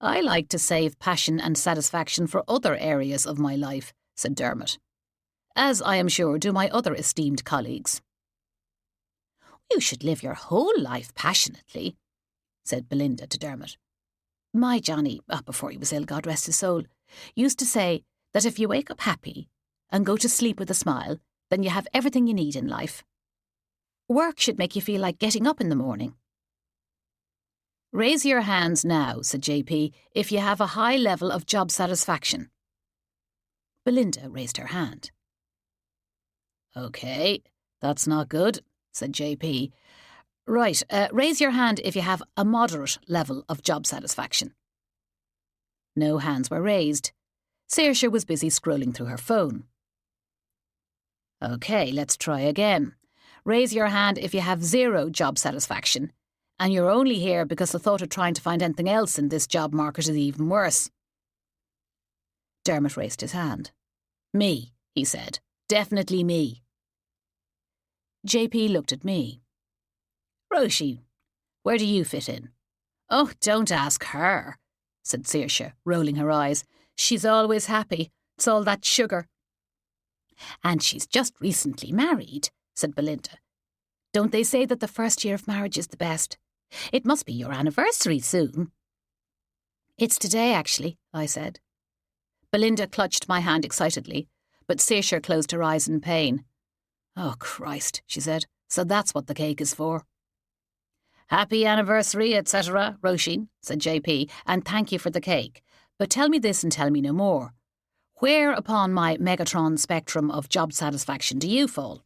Speaker 1: I like to save passion and satisfaction for other areas of my life, said Dermot, as I am sure do my other esteemed colleagues. You should live your whole life passionately, said Belinda to Dermot. My Johnny, before he was ill, God rest his soul, used to say that if you wake up happy and go to sleep with a smile, then you have everything you need in life. Work should make you feel like getting up in the morning. Raise your hands now, said JP, if you have a high level of job satisfaction. Belinda raised her hand. OK, that's not good, said JP. Right, raise your hand if you have a moderate level of job satisfaction. No hands were raised. Saoirse was busy scrolling through her phone. OK, let's try again. Raise your hand if you have zero job satisfaction, and you're only here because the thought of trying to find anything else in this job market is even worse. Dermot raised his hand. Me, he said. Definitely me. JP looked at me. Roisin, where do you fit in? Oh, don't ask her, said Saoirse, rolling her eyes. She's always happy. It's all that sugar. And she's just recently married, said Belinda. Don't they say that the first year of marriage is the best? It must be your anniversary soon. It's today, actually, I said. Belinda clutched my hand excitedly, but Saoirse closed her eyes in pain. Oh, Christ, she said. So that's what the cake is for. Happy anniversary, etc., Roisin, said JP, and thank you for the cake. But tell me this and tell me no more. Where upon my Megatron spectrum of job satisfaction do you fall?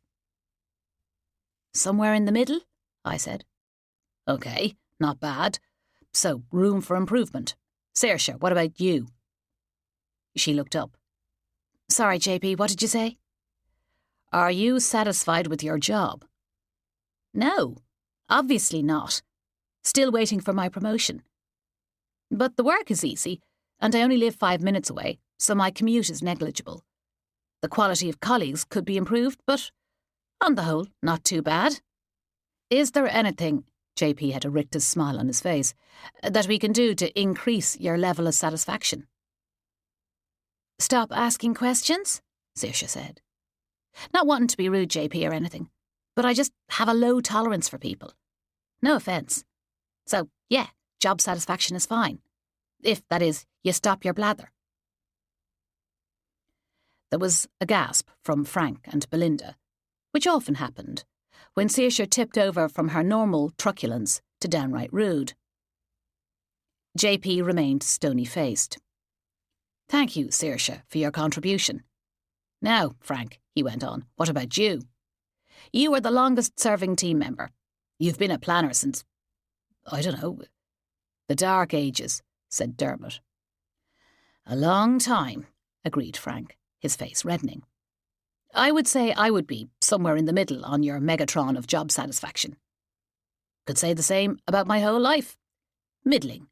Speaker 1: Somewhere in the middle, I said. OK, not bad. So, room for improvement. Saoirse, what about you? She looked up. Sorry, JP, what did you say? Are you satisfied with your job? No, obviously not. Still waiting for my promotion. But the work is easy, and I only live 5 minutes away, so my commute is negligible. The quality of colleagues could be improved, but on the whole, not too bad. Is there anything, JP had a rictus smile on his face, that we can do to increase your level of satisfaction? Stop asking questions, Saoirse said. Not wanting to be rude, JP, or anything, but I just have a low tolerance for people. No offence. So, yeah, job satisfaction is fine. If, that is, you stop your blather. There was a gasp from Frank and Belinda, which often happened, when Saoirse tipped over from her normal truculence to downright rude. JP remained stony-faced. Thank you, Saoirse, for your contribution. Now, Frank, he went on, what about you? You are the longest-serving team member. You've been a planner since, I don't know, the dark ages, said Dermot. A long time, agreed Frank, his face reddening. I would say I would be somewhere in the middle on your Megatron of job satisfaction. Could say the same about my whole life. Middling.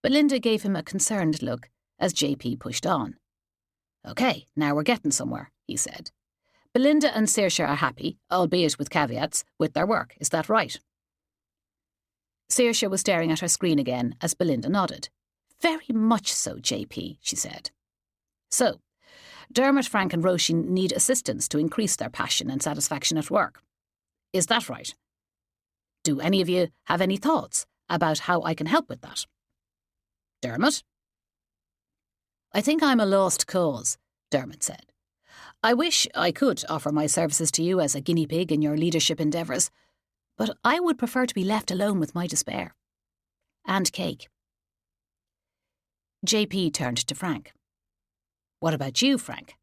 Speaker 1: Belinda gave him a concerned look as JP pushed on. OK, now we're getting somewhere, he said. Belinda and Saoirse are happy, albeit with caveats, with their work. Is that right? Saoirse was staring at her screen again as Belinda nodded. Very much so, JP, she said. So, Dermot, Frank and Roisin need assistance to increase their passion and satisfaction at work. Is that right? Do any of you have any thoughts about how I can help with that? Dermot? I think I'm a lost cause, Dermot said. I wish I could offer my services to you as a guinea pig in your leadership endeavours, But I would prefer to be left alone with my despair. And cake. JP turned to Frank. What about you, Frank?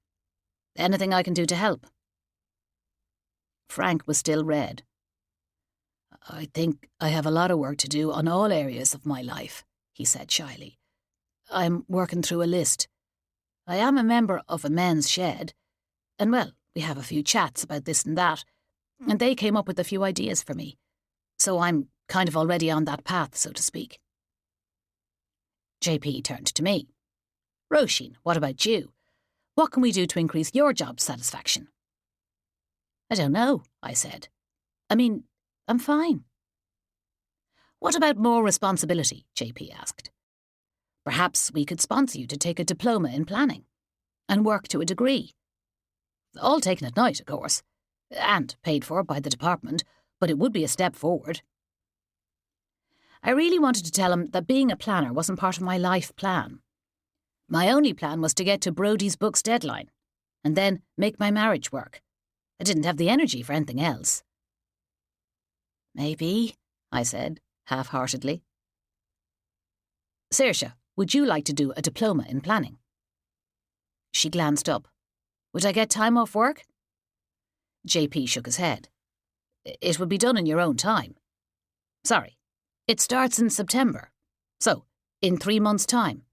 Speaker 1: Anything I can do to help? Frank was still red. I think I have a lot of work to do on all areas of my life, he said shyly. I'm working through a list. I am a member of a men's shed, and well, we have a few chats about this and that, and they came up with a few ideas for me. So I'm kind of already on that path, so to speak. JP turned to me. Roisin, what about you? What can we do to increase your job satisfaction? I don't know, I said. I mean, I'm fine. What about more responsibility? JP asked. Perhaps we could sponsor you to take a diploma in planning and work to a degree. All taken at night, of course, and paid for by the department, but it would be a step forward. I really wanted to tell him that being a planner wasn't part of my life plan. My only plan was to get to Brody's book's deadline and then make my marriage work. I didn't have the energy for anything else. Maybe, I said, half-heartedly. Saoirse, would you like to do a diploma in planning? She glanced up. Would I get time off work? JP shook his head. It would be done in your own time. Sorry, it starts in September, so in 3 months' time.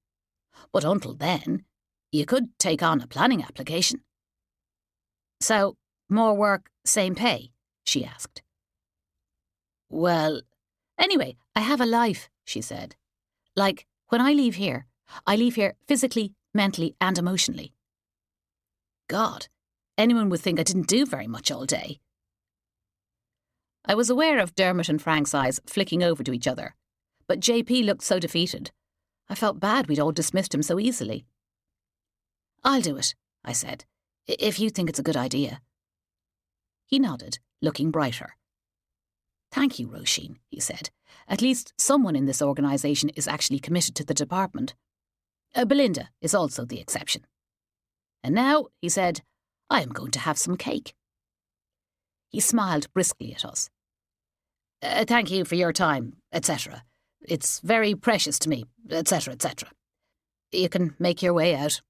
Speaker 1: But until then, you could take on a planning application. So, more work, same pay? She asked. Well, anyway, I have a life, she said. Like, when I leave here physically, mentally and emotionally. God, anyone would think I didn't do very much all day. I was aware of Dermot and Frank's eyes flicking over to each other, but JP looked so defeated. I felt bad we'd all dismissed him so easily. I'll do it, I said, if you think it's a good idea. He nodded, looking brighter. Thank you, Roisin, he said. At least someone in this organisation is actually committed to the department. Belinda is also the exception. And now, he said, I am going to have some cake. He smiled briskly at us. Thank you for your time, etc. It's very precious to me, etc., etc. You can make your way out.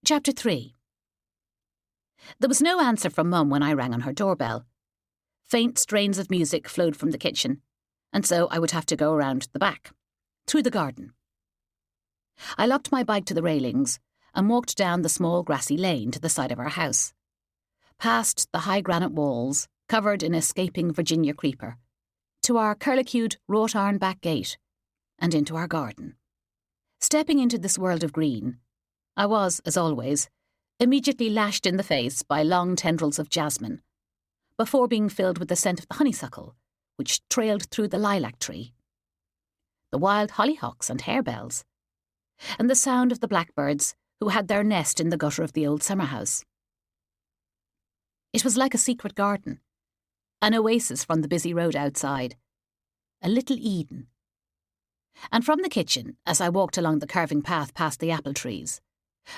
Speaker 1: Chapter 3. There was no answer from Mum when I rang on her doorbell. Faint strains of music flowed from the kitchen, and so I would have to go around the back, through the garden. I locked my bike to the railings and walked down the small grassy lane to the side of our house, past the high granite walls covered in escaping Virginia creeper, to our curlicued wrought iron back gate, and into our garden. Stepping into this world of green, I was, as always, immediately lashed in the face by long tendrils of jasmine, before being filled with the scent of the honeysuckle, which trailed through the lilac tree, the wild hollyhocks and harebells, and the sound of the blackbirds who had their nest in the gutter of the old summer house. It was like a secret garden, an oasis from the busy road outside, a little Eden. And from the kitchen, as I walked along the curving path past the apple trees,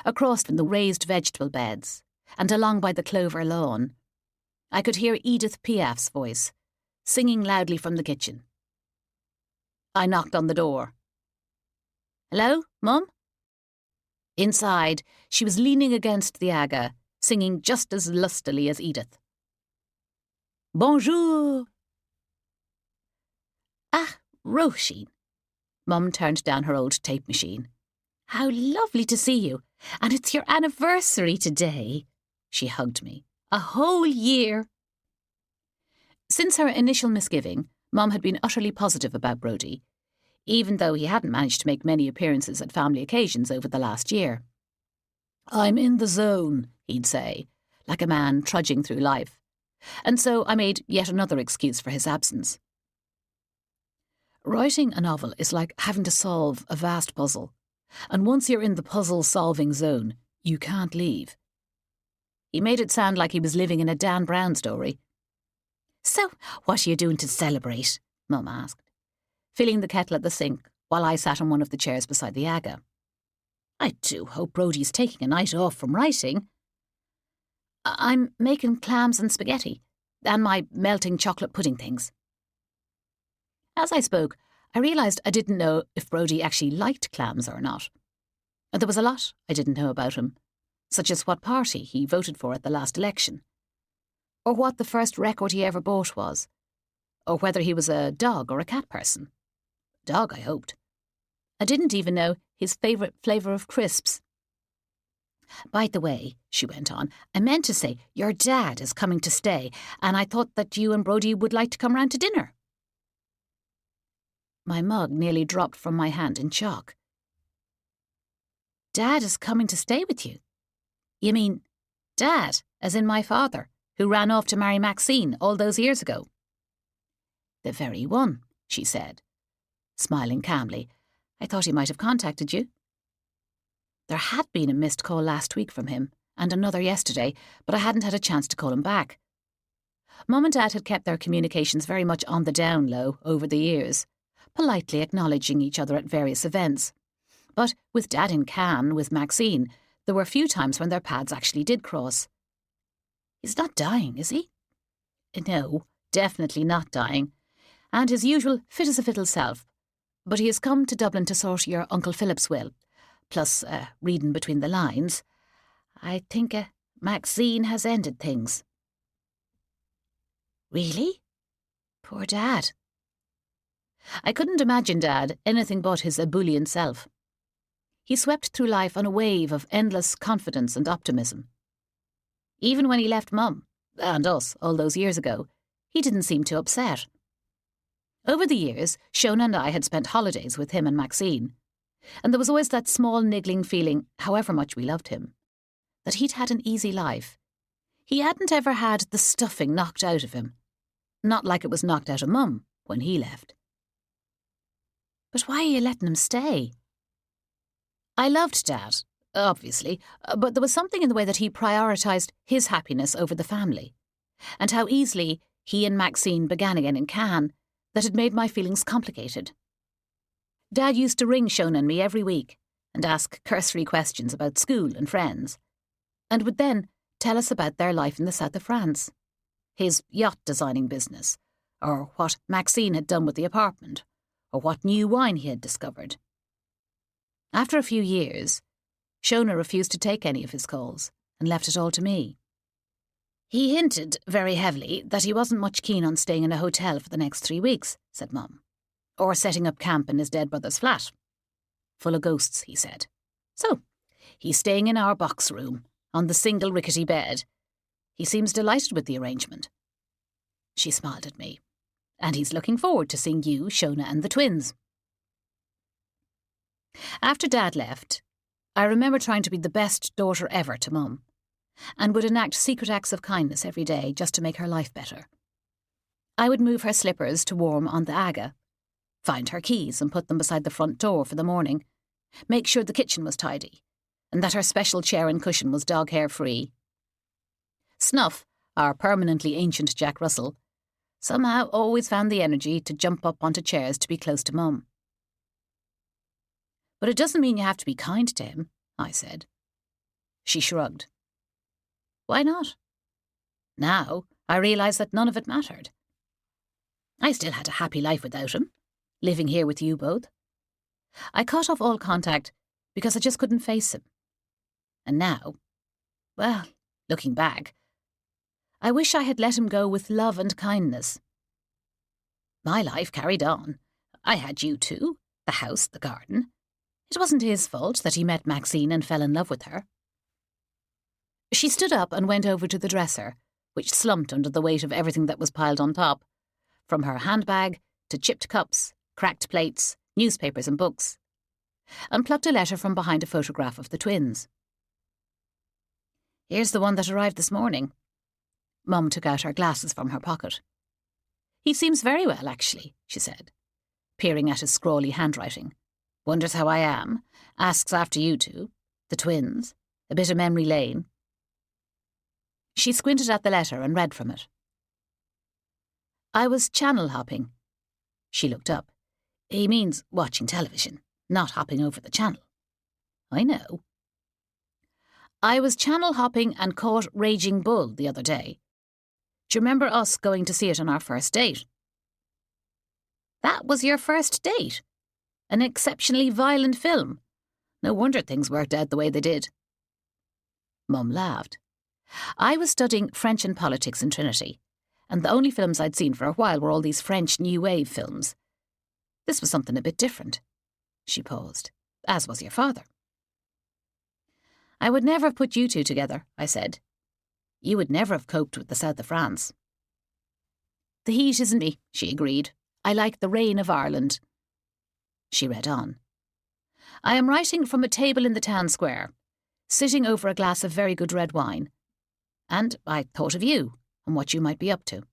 Speaker 1: across from the raised vegetable beds, and along by the clover lawn, I could hear Edith Piaf's voice, singing loudly from the kitchen. I knocked on the door. Hello, Mum? Inside, she was leaning against the aga, singing just as lustily as Edith. Bonjour! Ah, Roisin. Mum turned down her old tape machine. How lovely to see you. And it's your anniversary today. She hugged me. A whole year. Since her initial misgiving, Mum had been utterly positive about Brody, even though he hadn't managed to make many appearances at family occasions over the last year. I'm in the zone, he'd say, like a man trudging through life. And so I made yet another excuse for his absence. Writing a novel is like having to solve a vast puzzle, and once you're in the puzzle-solving zone, you can't leave. He made it sound like he was living in a Dan Brown story. So, what are you doing to celebrate? Mum asked, filling the kettle at the sink while I sat on one of the chairs beside the aga. I do hope Brody's taking a night off from writing. I'm making clams and spaghetti, and my melting chocolate pudding things. As I spoke, I realised I didn't know if Brody actually liked clams or not. There was a lot I didn't know about him, such as what party he voted for at the last election, or what the first record he ever bought was, or whether he was a dog or a cat person. Dog, I hoped. I didn't even know his favourite flavour of crisps. By the way, she went on, I meant to say your dad is coming to stay, and I thought that you and Brody would like to come round to dinner. My mug nearly dropped from my hand in shock. Dad is coming to stay with you? You mean Dad, as in my father, who ran off to marry Maxine all those years ago? The very one, she said, smiling calmly. I thought he might have contacted you. There had been a missed call last week from him, and another yesterday, but I hadn't had a chance to call him back. Mum and Dad had kept their communications very much on the down low over the years, politely acknowledging each other at various events. But with Dad in Cannes with Maxine, there were few times when their paths actually did cross. He's not dying, is he? No, definitely not dying, and his usual fit-as-a-fiddle self. But he has come to Dublin to sort your Uncle Philip's will. Plus, reading between the lines, I think Maxine has ended things. Really? Poor Dad. I couldn't imagine Dad anything but his ebullient self. He swept through life on a wave of endless confidence and optimism. Even when he left Mum, and us, all those years ago, he didn't seem too upset. Over the years, Shona and I had spent holidays with him and Maxine, and there was always that small niggling feeling, however much we loved him, that he'd had an easy life. He hadn't ever had the stuffing knocked out of him, not like it was knocked out of Mum when he left. But why are you letting him stay? I loved Dad, obviously, but there was something in the way that he prioritised his happiness over the family, and how easily he and Maxine began again in Cannes that had made my feelings complicated. Dad used to ring Shona and me every week and ask cursory questions about school and friends, and would then tell us about their life in the south of France, his yacht designing business, or what Maxine had done with the apartment, or what new wine he had discovered. After a few years, Shona refused to take any of his calls and left it all to me. He hinted very heavily that he wasn't much keen on staying in a hotel for the next 3 weeks, said Mum, or setting up camp in his dead brother's flat. Full of ghosts, he said. So, he's staying in our box room, on the single rickety bed. He seems delighted with the arrangement. She smiled at me. And he's looking forward to seeing you, Shona, and the twins. After Dad left, I remember trying to be the best daughter ever to Mum, and would enact secret acts of kindness every day just to make her life better. I would move her slippers to warm on the Aga, find her keys and put them beside the front door for the morning, make sure the kitchen was tidy, and that her special chair and cushion was dog hair free. Snuff, our permanently ancient Jack Russell, somehow always found the energy to jump up onto chairs to be close to Mum. But it doesn't mean you have to be kind to him, I said. She shrugged. Why not? Now I realise that none of it mattered. I still had a happy life without him, living here with you both. I cut off all contact because I just couldn't face him. And now, well, looking back, I wish I had let him go with love and kindness. My life carried on. I had you too, the house, the garden. It wasn't his fault that he met Maxine and fell in love with her. She stood up and went over to the dresser, which slumped under the weight of everything that was piled on top, from her handbag to chipped cups, cracked plates, newspapers and books, and plucked a letter from behind a photograph of the twins. Here's the one that arrived this morning. Mum took out her glasses from her pocket. He seems very well, actually, she said, peering at his scrawly handwriting. Wonders how I am, asks after you two, the twins, a bit of memory lane. She squinted at the letter and read from it. I was channel hopping. She looked up. He means watching television, not hopping over the channel. I know. I was channel hopping and caught Raging Bull the other day. Do you remember us going to see it on our first date? That was your first date? An exceptionally violent film. No wonder things worked out the way they did. Mum laughed. I was studying French and politics in Trinity, and the only films I'd seen for a while were all these French New Wave films. This was something a bit different. She paused. As was your father. I would never have put you two together, I said. You would never have coped with the south of France. The heat isn't me, she agreed. I like the rain of Ireland. She read on. I am writing from a table in the town square, sitting over a glass of very good red wine. And I thought of you and what you might be up to.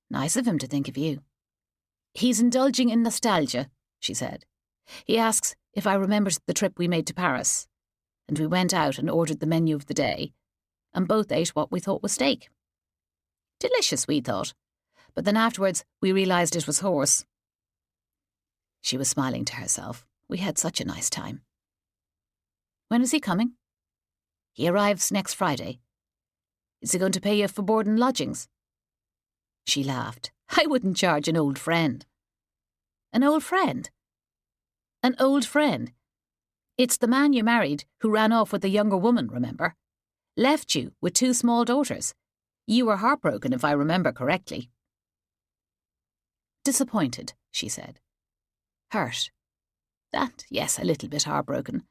Speaker 1: Nice of him to think of you. He's indulging in nostalgia, she said. He asks if I remembered the trip we made to Paris, and we went out and ordered the menu of the day, and both ate what we thought was steak. Delicious, we thought, but then afterwards we realised it was horse. She was smiling to herself. We had such a nice time. When is he coming? He arrives next Friday. Is he going to pay you for board and lodgings? She laughed. I wouldn't charge an old friend. An old friend? An old friend. It's the man you married who ran off with a younger woman, remember? Left you with 2 small daughters. You were heartbroken, if I remember correctly. Disappointed, she said. Hurt. That, yes, a little bit heartbroken.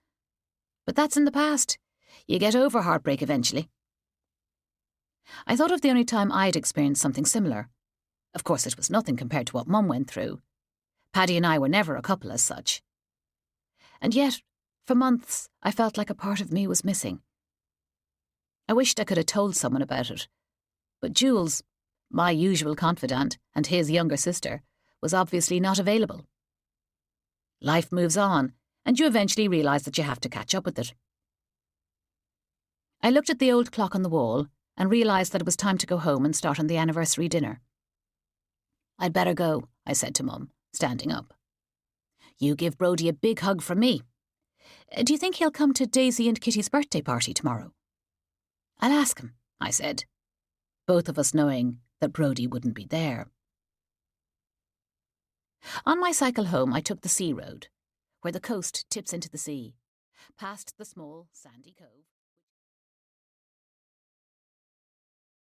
Speaker 1: But that's in the past. You get over heartbreak eventually. I thought of the only time I'd experienced something similar. Of course, it was nothing compared to what Mum went through. Paddy and I were never a couple as such. And yet, for months, I felt like a part of me was missing. I wished I could have told someone about it. But Jools, my usual confidant, and his younger sister, was obviously not available. Life moves on, and you eventually realise that you have to catch up with it. I looked at the old clock on the wall and realised that it was time to go home and start on the anniversary dinner. I'd better go, I said to Mum, standing up. You give Brody a big hug from me. Do you think he'll come to Daisy and Kitty's birthday party tomorrow? I'll ask him, I said, both of us knowing that Brody wouldn't be there. On my cycle home, I took the sea road, where the coast tips into the sea, past the small sandy cove.